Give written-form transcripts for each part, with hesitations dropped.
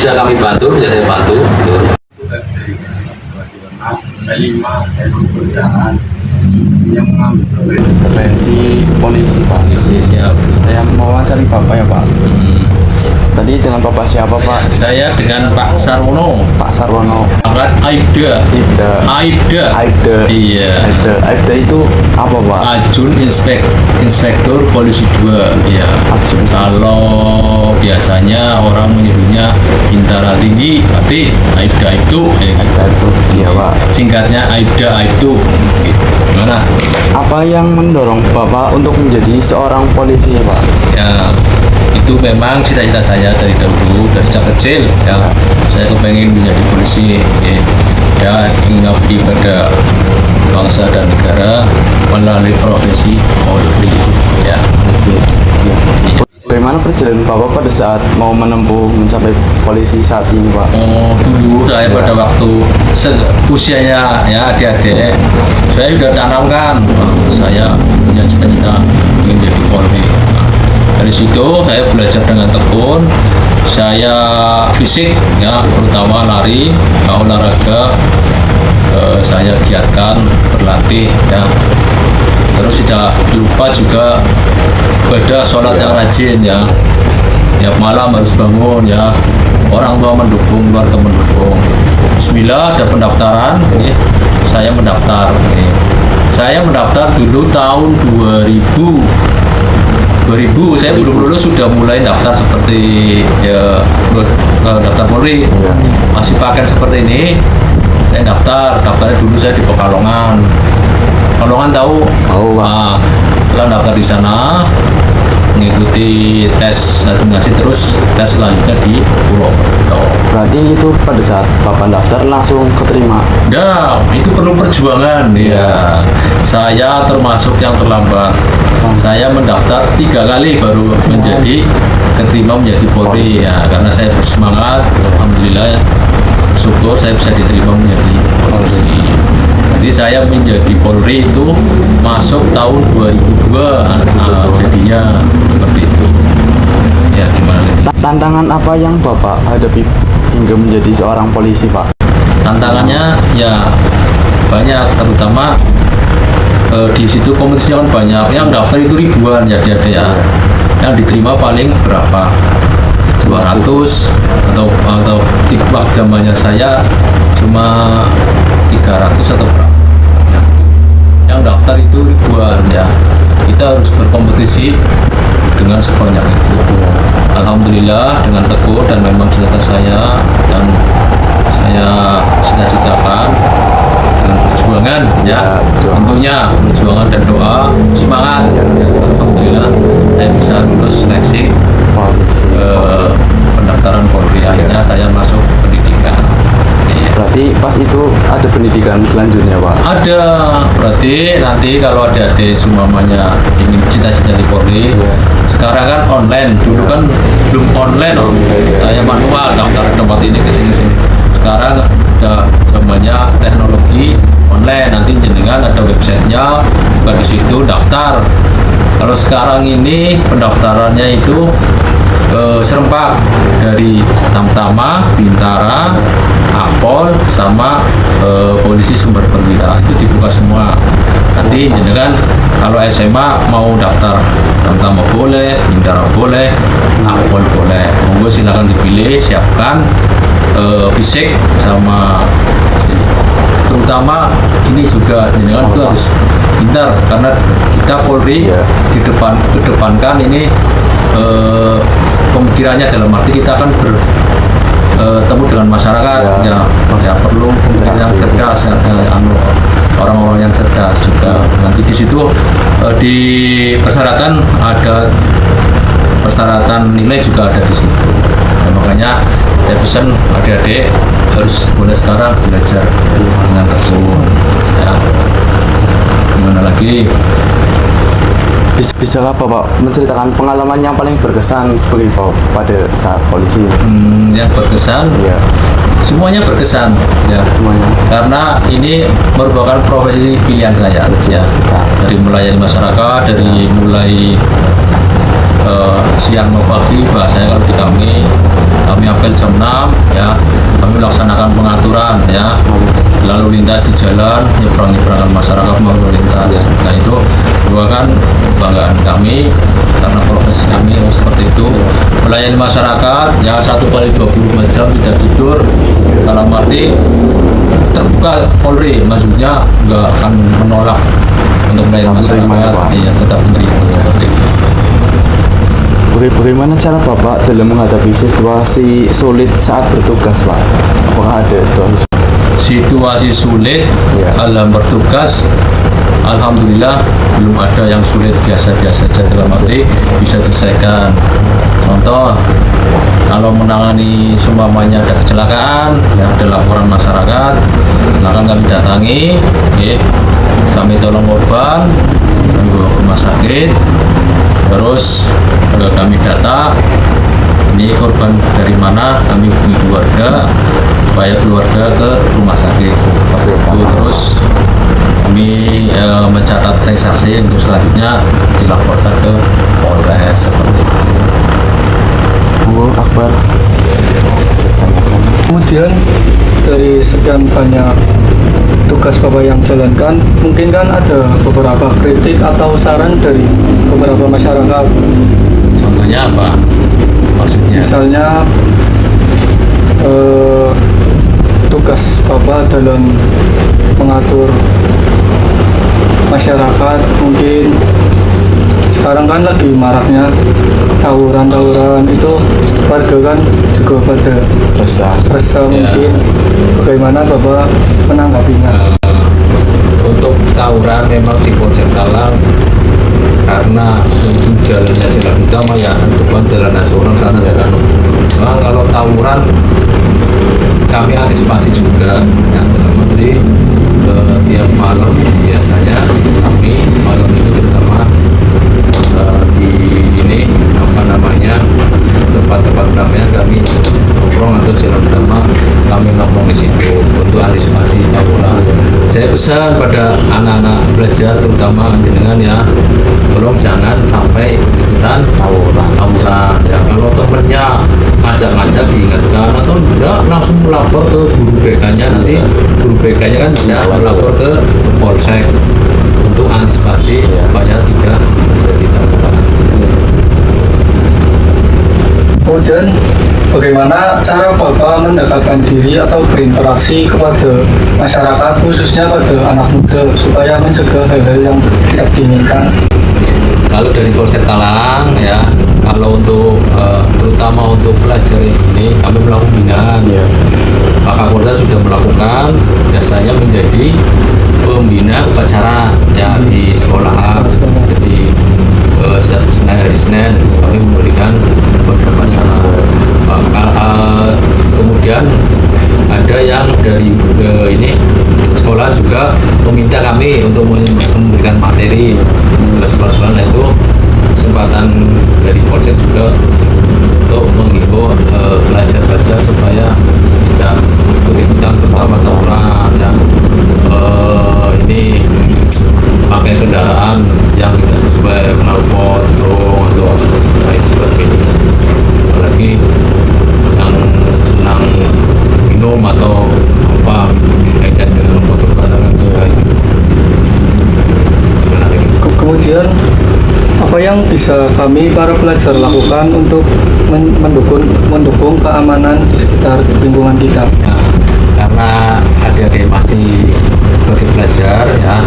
bisa kami bantu, bisa saya bantu. Tugas dari Kementerian P5 memang berjalan yang mengambil profesi polisi Pak. Polisi, siap. Saya mau wawancari Bapak ya Pak. Tadi dengan Bapak siapa Pak? Saya dengan Pak Sarwono. Pak Sarwono. Angkat Aibda. Aibda. Iya. Aibda itu apa Pak? Ajun Inspektur Polisi 2. Iya. Ajun. Kalau biasanya orang menyebutnya Bintara Tinggi, berarti Aibda itu. Aibda itu. Iya Pak. Singkatnya Aibda itu. Gimana? Apa yang mendorong Bapak untuk menjadi seorang polisi Pak? Ya, itu memang cita-cita saya dari dahulu, dari sejak kecil ya. Saya kepengen menjadi polisi ya, mengabdi pada bangsa dan negara melalui profesi polisi ya. Ya. Bagaimana perjalanan Bapak pada saat mau menempuh mencapai polisi saat ini Pak? Oh, dulu saya pada waktu usianya ya adik-adik, saya sudah tanamkan saya punya cita-cita ingin jadi polri. Dari situ saya belajar dengan tekun, saya fisik ya, terutama lari, olahraga, saya giatkan berlatih ya. Terus tidak lupa juga ibadah sholat yang rajin ya. Tiap malam harus bangun ya. Orang tua mendukung, keluarga mendukung. Bismillah ada pendaftaran, saya mendaftar. Saya mendaftar dulu tahun 2000 saya belum lulus sudah mulai daftar seperti ya, daftar Polri masih pakai seperti ini. Saya daftarnya dulu saya di Pekalongan tahu Pak. Nah, setelah daftar di sana mengikuti tes administrasi, terus tes selanjutnya di Purwokerto. Berarti itu pada saat Bapak daftar langsung keterima? Ya, itu perlu perjuangan ya. Saya termasuk yang terlambat. Saya mendaftar 3 kali baru keterima menjadi Polri ya, karena saya bersemangat. Alhamdulillah, bersyukur saya bisa diterima menjadi polisi. Jadi saya menjadi Polri itu masuk tahun 2002 jadinya seperti itu. Ya gimana? Tantangan apa yang Bapak hadapi hingga menjadi seorang polisi Pak? Tantangannya ya banyak, terutama di situ kompetisinya kan banyak, yang daftar itu ribuan ya yang diterima paling berapa 200 atau waktu zamannya saya cuma 300 atau berapa ya. Yang daftar itu ribuan ya, kita harus berkompetisi dengan sebanyak itu. Alhamdulillah dengan tekun dan memang cita-cita saya yang saya cita-citakan dengan perjuangan ya, tentunya perjuangan dan doa, semangat ya. Alhamdulillah saya bisa lulus seleksi pendaftaran Polri, akhirnya saya masuk pendidikan. Berarti pas itu ada pendidikan selanjutnya Pak? Ada, berarti nanti kalau adik-adik semuanya ingin cita-cita di Polri, sekarang kan online, dulu kan belum online, saya manual daftar tempat ini ke sini. Sekarang udah zamannya teknologi online, nanti jenengan ada websitenya, di situ daftar. Kalau sekarang ini pendaftarannya itu serempak dari Tamtama, Bintara, Akpol, sama Polisi Sumber Perwira, itu dibuka semua. Nanti jenengan kalau SMA mau daftar Tamtama boleh, Bintara boleh, Akpol boleh, monggo silakan dipilih, siapkan fisik sama terutama ini juga jenengan itu harus pintar, karena kita Polri kedepankan ini pemikirannya dalam arti kita akan bertemu dengan masyarakat ya perlu pemikiran yang cerdas orang-orang yang cerdas juga. Nanti di situ di persyaratan ada persyaratan nilai juga ada di situ. Makanya saya pesan adik-adik harus mulai sekarang belajar dengan tekun ya. Gimana lagi? Bisa apa Pak menceritakan pengalaman yang paling berkesan sebagai Pak pada saat polisi? Yang berkesan ya, semuanya berkesan ya, semuanya, karena ini merupakan profesi pilihan saya ya, dari melayani masyarakat, dari mulai siang mau pagi bahasanya kalau di kami apel jam 6 ya, kami melaksanakan pengaturan ya lalu lintas di jalan, nyebrang-nyebrangan masyarakat mau lalu lintas. Nah itu merupakan kebanggaan kami karena profesi kami seperti itu, melayani masyarakat ya 1 kali 24 jam tidak tidur, dalam arti terbuka Polri, maksudnya nggak akan menolak untuk melayani masyarakat, ya tetap menerima seperti itu. Bagaimana cara Bapak dalam menghadapi situasi sulit saat bertugas, Pak? Apakah ada situasi sulit dalam bertugas? Alhamdulillah belum ada yang sulit, biasa-biasa saja, dalam arti bisa diselesaikan. Contoh, kalau menangani seumpamanya ada kecelakaan, ya ada laporan masyarakat, silakan kami datangi, kami tolong korban, kami bawa ke rumah sakit, terus kami data ini korban dari mana, kami hubungi keluarga supaya keluarga ke rumah sakit seperti itu. Terus kami mencatat saksi untuk selanjutnya dilaporkan ke Polres seperti itu. Akbar. Kemudian dari sekian banyak tugas Bapak yang jalankan, mungkin kan ada beberapa kritik atau saran dari beberapa masyarakat. Contohnya apa? Maksudnya? Misalnya tugas Bapak dalam mengatur masyarakat, mungkin sekarang kan lagi maraknya tawuran itu, warga kan juga pada resah mungkin. Bagaimana Bapak menanggapinya? Untuk tawuran memang di Polsek Talang karena untuk jalannya jalan utama ya, bukan jalan nasional sana jalan. Nah, kalau tawuran kami antisipasi juga ya, nanti tiap malam biasanya kami malam itu terutama di ini apa namanya tempat-tempat ramai kami nongkrong atau jalan utama kami nongkrong di situ untuk antisipasi tawuran. Saya pesan pada anak-anak belajar terutama jenengan ya, tolong jangan sampai ikut-ikutan tawuran ya. Kalau temennya ngajak-ngajak diingatkan atau enggak langsung melapor ke guru BK-nya, nanti guru BK-nya kan bisa melapor ke Polsek untuk antisipasi supaya tidak terjadi tawuran. Kemudian bagaimana cara Bapak mendekatkan diri atau berinteraksi kepada masyarakat, khususnya pada anak muda, supaya mencegah hal-hal yang tidak diinginkan? Kalau dari Polsek Talang ya, kalau untuk terutama untuk pelajar ini kami melakukan pembinaan ya. Pak Kapolda sudah melakukan, biasanya menjadi pembina upacara ya di sekolah. Jadi hari Senin kami memberikan beberapa acara. Kemudian ada yang dari ini sekolah juga meminta kami untuk memberikan materi ke sekolah-sekolah. Nah itu kesempatan dari Polsek juga untuk menghimbau pelajar-pelajar supaya tidak ikut-ikutan terutama tawuran ya. Ini pakai kendaraan yang tidak sesuai knalpot, drone atau lain sebagainya. Apalagi yang senang minum atau apa kaitan dengan motor dan sebagainya. Kemudian apa yang bisa kami para pelajar lakukan untuk mendukung keamanan di sekitar lingkungan kita? Nah, karena adik-adik masih sebagai pelajar ya,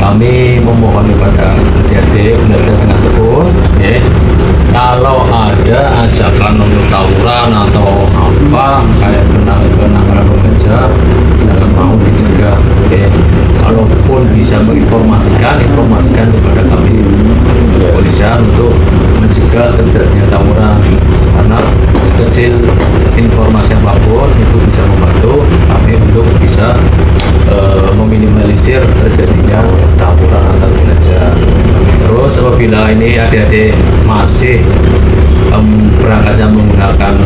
kami memohon kepada adik-adik belajar dengan tekun ya. Kalau ada ajakan untuk tawuran atau apa kayak penangkaran pekerja, jangan mau dicegah ya. Kalaupun bisa menginformasikan, informasikan kepada kami kepolisian untuk mencegah terjadinya tawuran, karena sekecil informasi apapun itu bisa membantu kami untuk bisa meminimalisir terjadinya tawuran antar pelajar. Terus apabila ini adik-adik masih berangkatnya menggunakan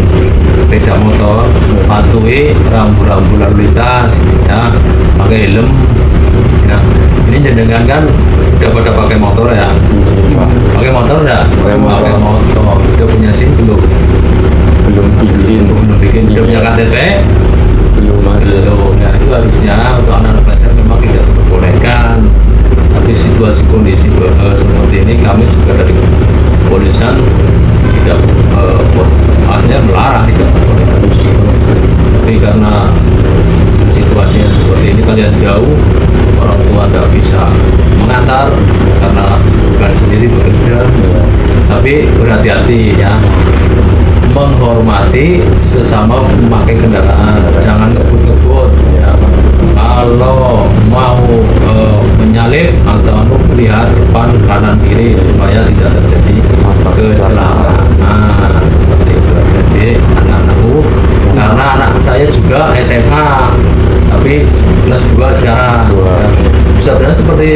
sepeda motor, patuhi rambu-rambu lalu lintas ya, pakai helm. Nah ini jenengan kan udah pada pakai motor ya, pakai motor enggak? Pakai motor. motor. Sudah punya SIM belum? Belum bikin. Sudah punya Iya. KTP? Belum ada. Belum. Nah itu harusnya untuk anak-anak pelajar memang tidak diperbolehkan. Tapi situasi kondisi seperti ini kami juga dari kepolisian tidak maksudnya melarang, tidak membolehkan. Tapi karena situasinya seperti ini, kalian jauh, orang tua tidak bisa mengantar karena bukan sendiri bekerja. Tapi berhati-hati ya, menghormati sesama memakai kendaraan, jangan ngebut-ngebut ya. Kalau mau menyalip atau lihat depan kanan kiri supaya tidak terjadi kecelakaan. Nah, seperti itu. Jadi anak-anakku, karena anak saya juga SMA tapi kelas 2 sekarang. Sebenarnya seperti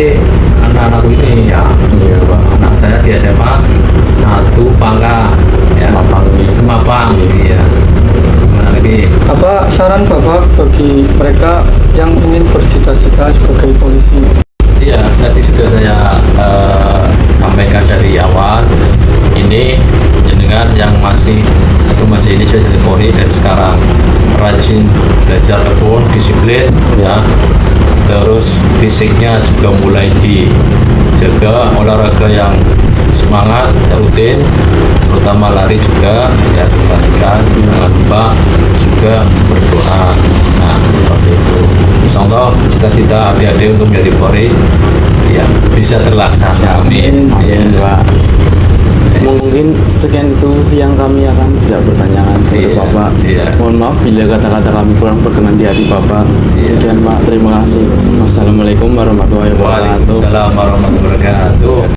anak-anakku ini ya. Iya, Pak. Anak saya di SMA 1 Pangka ya. Semapang iya. Mana lagi? Apa saran Bapak bagi mereka yang ingin bercita-cita sebagai polisi? Iya, tadi sudah saya sampaikan dari awal. Ini jenengan yang masih remaja ini sudah jadi Polri dan sekarang rajin belajar tekun, disiplin ya. Terus fisiknya juga mulai dijaga, olahraga yang semangat, rutin, terutama lari juga ya diperhatikan. Jangan lupa juga berdoa. Nah seperti itu. Insyaallah cita-cita adik-adik untuk menjadi Polri ya bisa terlaksana. Amin. Amin, Ya. Pak. Mungkin sekian itu yang kami akan bisa bertanyakan kepada Iya, Bapak. iya. Mohon maaf bila kata-kata kami kurang berkenan di hati Bapak. Iya. Sekian Pak, terima kasih. Wassalamualaikum warahmatullahi wabarakatuh. Waalaikumsalam warahmatullahi wabarakatuh.